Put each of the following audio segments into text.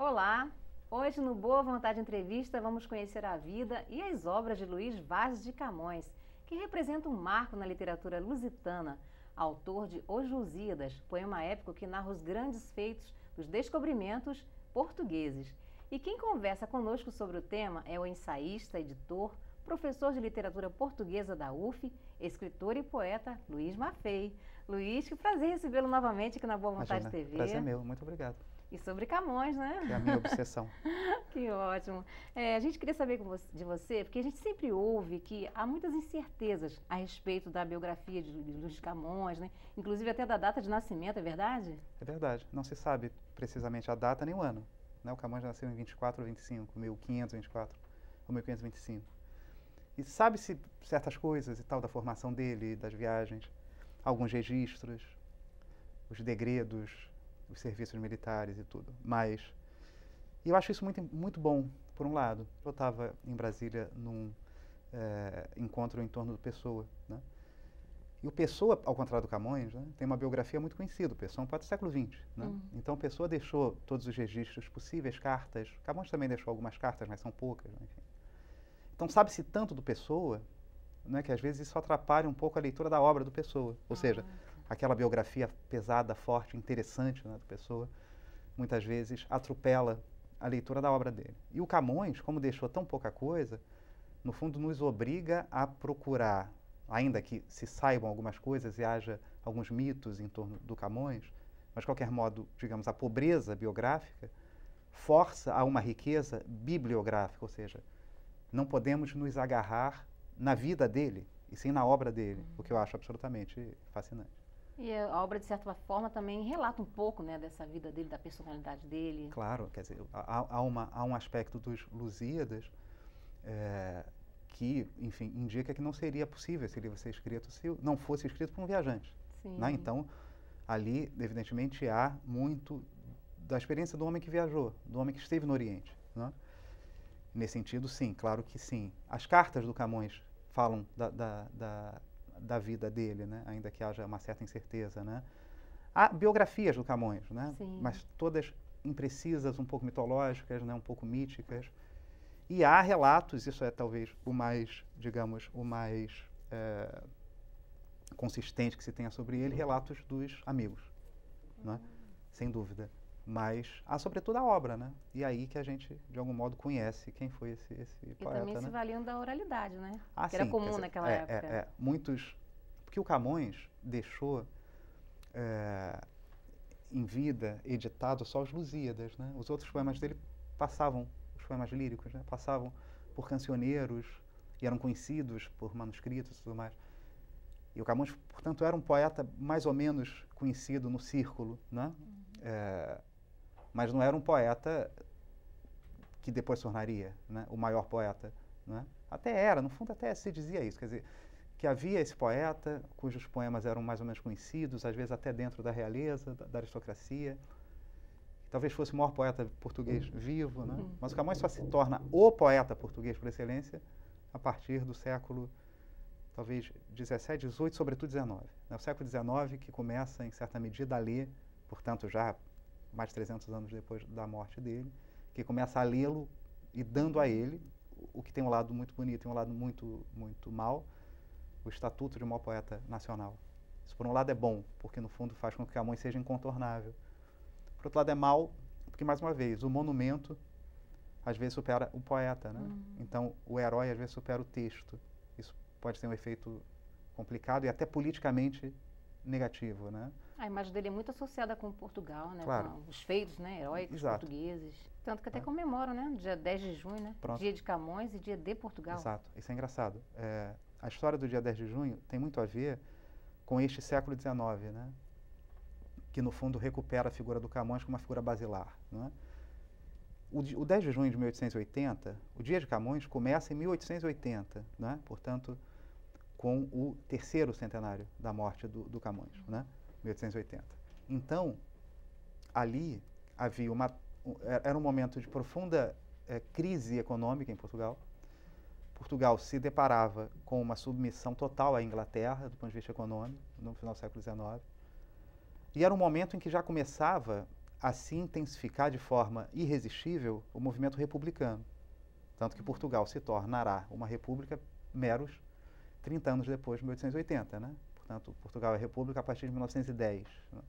Olá! Hoje no Boa Vontade Entrevista vamos conhecer a vida e as obras de Luís Vaz de Camões, que representa um marco na literatura lusitana, autor de Os Lusíadas, poema épico que narra os grandes feitos dos descobrimentos portugueses. E quem conversa conosco sobre o tema é o ensaísta, editor, professor de literatura portuguesa da UF, escritor e poeta Luís Maffei. Luís, que prazer recebê-lo novamente aqui na Boa Vontade TV. Prazer é meu, muito obrigado. E sobre Camões, né? Que é a minha obsessão. Que ótimo. A gente queria saber de você, porque a gente sempre ouve que há muitas incertezas a respeito da biografia de Luís Camões, né? Inclusive até da data de nascimento, é verdade? É verdade. Não se sabe precisamente a data nem o ano. Né? O Camões nasceu em 24 ou 25, 1524 ou 1525. E sabe-se certas coisas e tal da formação dele, das viagens, alguns registros, os degredos, os serviços militares e tudo. Mas eu acho isso muito bom, por um lado. Eu estava em Brasília num encontro em torno do Pessoa, né? E o Pessoa, ao contrário do Camões, né, tem uma biografia muito conhecida. O Pessoa é um poeta do século XX. Né? Então, o Pessoa deixou todos os registros possíveis, cartas. Camões também deixou algumas cartas, mas são poucas. Né? Enfim. Então, sabe-se tanto do Pessoa, né, que às vezes isso atrapalha um pouco a leitura da obra do Pessoa. Ou seja, aquela biografia pesada, forte, interessante, né, do Pessoa, muitas vezes atropela a leitura da obra dele. E o Camões, como deixou tão pouca coisa, no fundo nos obriga a procurar, ainda que se saibam algumas coisas e haja alguns mitos em torno do Camões, mas de qualquer modo, digamos, a pobreza biográfica força a uma riqueza bibliográfica, ou seja, não podemos nos agarrar na vida dele, e sim na obra dele, o que eu acho absolutamente fascinante. E a obra, de certa forma, também relata um pouco, né, dessa vida dele, da personalidade dele. Claro, quer dizer, há um aspecto dos Lusíadas que, enfim, indica que não seria possível esse livro ser escrito se não fosse escrito por um viajante. Né? Então, ali, evidentemente, há muito da experiência do homem que viajou, do homem que esteve no Oriente. Né? Nesse sentido, sim, claro que sim. As cartas do Camões falam da vida dele, né? Ainda que haja uma certa incerteza. Né? Há biografias do Camões, né? Mas todas imprecisas, um pouco mitológicas, né? Um pouco míticas. E há relatos, isso é talvez o mais, digamos, o mais consistente que se tenha sobre ele, relatos dos amigos, né? Sem dúvida. Mas há sobretudo a obra, né? E aí que a gente, de algum modo, conhece quem foi esse poeta. E também se valiam da oralidade, né? Ah, que era comum naquela época. Muitos... Porque o Camões deixou em vida editado só os Lusíadas, né? Os outros poemas dele passavam, os poemas líricos, né? Passavam por cancioneiros e eram conhecidos por manuscritos e tudo mais. E o Camões, portanto, era um poeta mais ou menos conhecido no círculo, né? Mas não era um poeta que depois se tornaria, né, o maior poeta. Né? Até era, no fundo até se dizia isso, quer dizer, que havia esse poeta cujos poemas eram mais ou menos conhecidos, às vezes até dentro da realeza, da aristocracia, que talvez fosse o maior poeta português vivo, né? Mas o Camões só se torna o poeta português por excelência a partir do século, talvez, 17, 18, sobretudo 19. Né? O século 19 que começa, em certa medida, a ler, portanto, já mais de 300 anos depois da morte dele, que começa a lê-lo e dando a ele o que tem um lado muito bonito e um lado muito mau, o estatuto de um maior poeta nacional. Isso, por um lado, é bom, porque, no fundo, faz com que Camões seja incontornável. Por outro lado, é mau, porque, mais uma vez, o monumento, às vezes, supera o poeta. Né? Então, o herói, às vezes, supera o texto. Isso pode ter um efeito complicado e até politicamente negativo, né? A imagem dele é muito associada com Portugal, né? Claro. Com os feitos, né, heróicos portugueses. Tanto que até É. comemoram, né? Dia 10 de junho, né? Pronto. Dia de Camões e dia de Portugal. Exato. Isso é engraçado. A história do dia 10 de junho tem muito a ver com este século XIX, né? Que, no fundo, recupera a figura do Camões como uma figura basilar. Né? O 10 de junho de 1880, o dia de Camões começa em 1880, né? Portanto, com o terceiro centenário da morte do Camões, né? 1880. Então, ali havia era um momento de profunda crise econômica em Portugal. Portugal se deparava com uma submissão total à Inglaterra, do ponto de vista econômico, no final do século XIX. E era um momento em que já começava assim intensificar de forma irresistível o movimento republicano. Tanto que Portugal se tornará uma república meros 30 anos depois de 1880, né? Portanto, Portugal é república a partir de 1910. Né?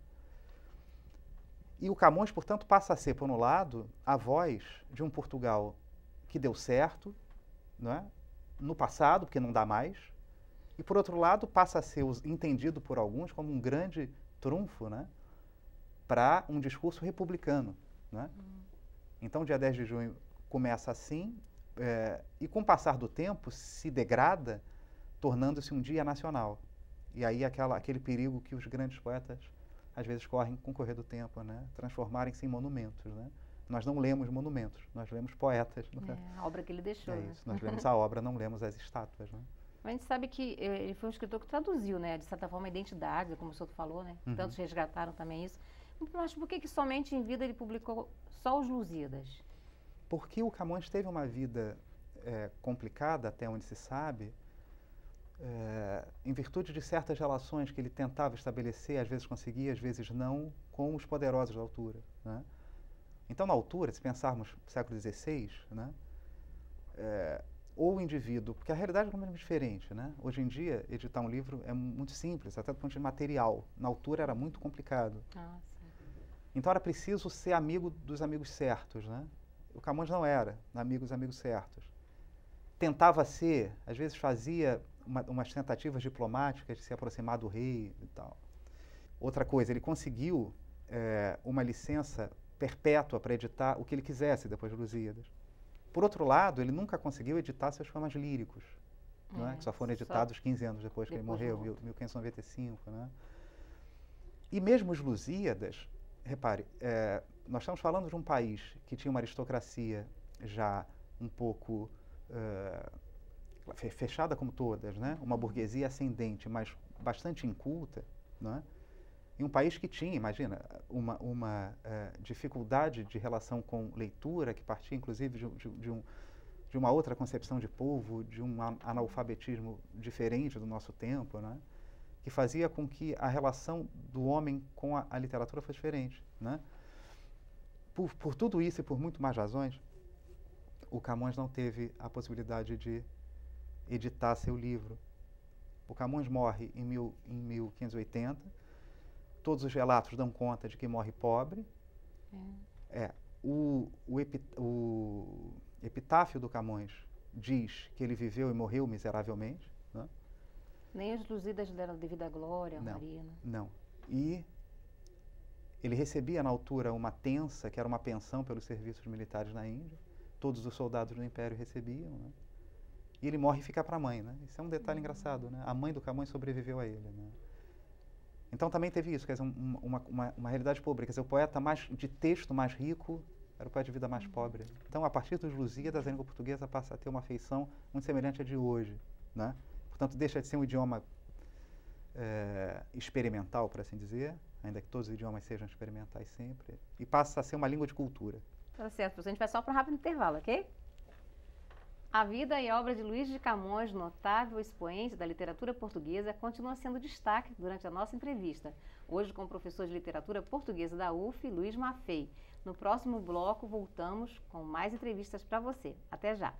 E o Camões, portanto, passa a ser, por um lado, a voz de um Portugal que deu certo, né? No passado, porque não dá mais, e, por outro lado, passa a ser entendido por alguns como um grande trunfo, né? Para um discurso republicano. Né? Então, dia 10 de junho começa assim, e com o passar do tempo se degrada, tornando-se um dia nacional. E aí aquele perigo que os grandes poetas às vezes correm com o correr do tempo, né? Transformarem-se em monumentos. Né? Nós não lemos monumentos, nós lemos poetas. Né? A obra que ele deixou. É né? isso, nós lemos a obra, não lemos as estátuas. Né? A gente sabe que ele foi um escritor que traduziu, né, de certa forma, a identidade, como o senhor falou, né? Tantos resgataram também isso. Mas por que somente em vida ele publicou só os Lusíadas? Porque o Camões teve uma vida complicada, até onde se sabe, em virtude de certas relações que ele tentava estabelecer, às vezes conseguia, às vezes não, com os poderosos da altura. Né? Então, na altura, se pensarmos no século XVI, né, ou o indivíduo, porque a realidade é completamente diferente. Né? Hoje em dia, editar um livro é muito simples, até do ponto de vista material. Na altura era muito complicado. Então era preciso ser amigo dos amigos certos. Né? O Camões não era amigo dos amigos certos. Tentava ser, às vezes fazia umas tentativas diplomáticas de se aproximar do rei e tal. Outra coisa, ele conseguiu uma licença perpétua para editar o que ele quisesse depois de Lusíadas. Por outro lado, ele nunca conseguiu editar seus poemas líricos, né, que só foram editados 15 anos depois que ele morreu, 1595. Né? E mesmo os Lusíadas, repare, nós estamos falando de um país que tinha uma aristocracia já um pouco fechada como todas, né? Uma burguesia ascendente, mas bastante inculta, né? E um país que tinha, imagina, uma dificuldade de relação com leitura, que partia inclusive de uma outra concepção de povo, de um analfabetismo diferente do nosso tempo, né? Que fazia com que a relação do homem com a literatura fosse diferente. Né? Por tudo isso e por muito mais razões, o Camões não teve a possibilidade de editar seu livro. O Camões morre em 1580, todos os relatos dão conta de que morre pobre. O epitáfio do Camões diz que ele viveu e morreu miseravelmente. Né? Nem os Lusíadas deram devida glória a Maria. Né? Não. E ele recebia na altura uma tensa, que era uma pensão pelos serviços militares na Índia. Todos os soldados do Império recebiam. Né? E ele morre e fica para a mãe. Né? Isso é um detalhe engraçado. Né? A mãe do Camões sobreviveu a ele. Né? Então também teve isso, quer dizer, uma realidade pobre. Quer dizer, o poeta de texto mais rico era o poeta de vida mais pobre. Então, a partir dos Lusíadas, a língua portuguesa passa a ter uma feição muito semelhante à de hoje. Né? Portanto, deixa de ser um idioma experimental, por assim dizer, ainda que todos os idiomas sejam experimentais sempre, e passa a ser uma língua de cultura. Tá certo, professor. A gente vai só para um rápido intervalo, ok? A vida e a obra de Luís de Camões, notável expoente da literatura portuguesa, continua sendo destaque durante a nossa entrevista. Hoje com o professor de literatura portuguesa da UF, Luiz Maffei. No próximo bloco, voltamos com mais entrevistas para você. Até já!